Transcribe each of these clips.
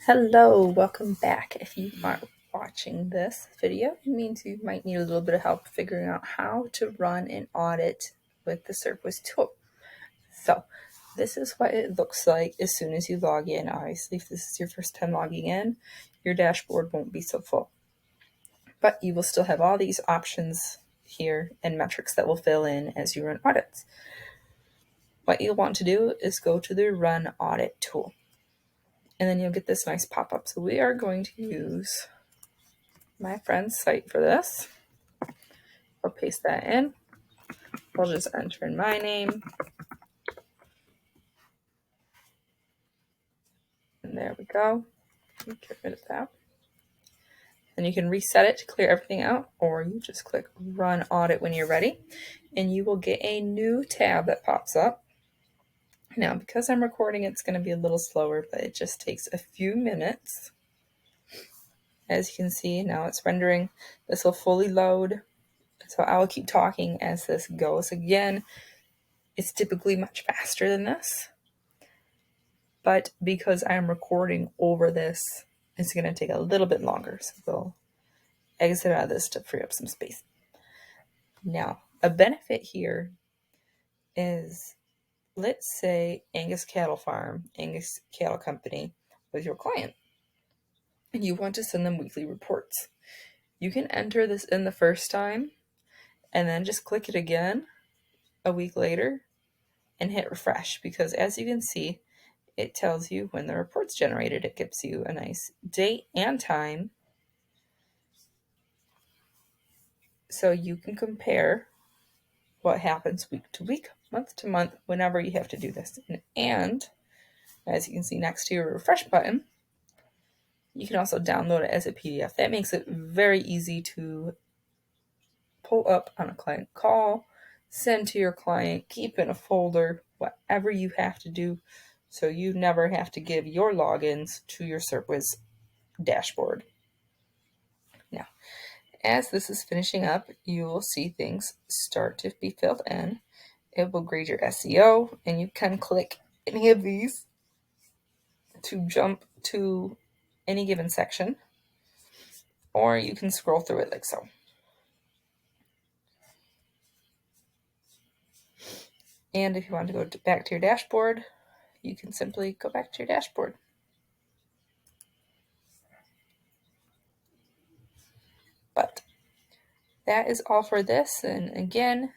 Hello, welcome back. If you are watching this video, it means you might need a little bit of help figuring out how to run an audit with the SERPWizz tool. So this is what it looks like as soon as you log in. Obviously, if this is your first time logging in, your dashboard won't be so full. But you will still have all these options here and metrics that will fill in as you run audits. What you'll want to do is go to the Run Audit tool. And then you'll get this nice pop-up. So we are going to use my friend's site for this. I'll paste that in. I'll just enter in my name. And there we go. Get rid of that. And you can reset it to clear everything out, or you just click Run Audit when you're ready, and you will get a new tab that pops up. Now, because I'm recording, it's going to be a little slower, but it just takes a few minutes. As you can see, now it's rendering. This will fully load. So I will keep talking as this goes. Again, it's typically much faster than this, but because I'm recording over this, it's going to take a little bit longer. So we'll exit out of this to free up some space. Now, a benefit here is, let's say Angus Cattle Company was your client, and you want to send them weekly reports. You can enter this in the first time and then just click it again a week later and hit refresh, because as you can see, it tells you when the report's generated. It gives you a nice date and time, so you can compare what happens week to week, month to month, whenever you have to do this. And as you can see next to your refresh button, you can also download it as a PDF. That makes it very easy to pull up on a client call, send to your client, keep in a folder, whatever you have to do, so you never have to give your logins to your SERPWizz dashboard. Now, as this is finishing up, you will see things start to be filled in. It will grade your SEO, and you can click any of these to jump to any given section, or you can scroll through it like so. And if you want to go back to your dashboard, you can simply go back to your dashboard. But that is all for this, and again,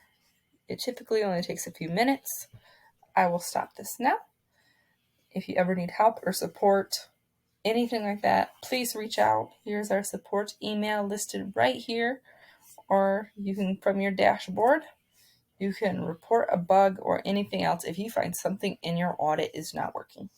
it typically only takes a few minutes. I will stop this now. If you ever need help or support, anything like that, please reach out. Here's our support email listed right here, or you can, from your dashboard, you can report a bug or anything else if you find something in your audit is not working.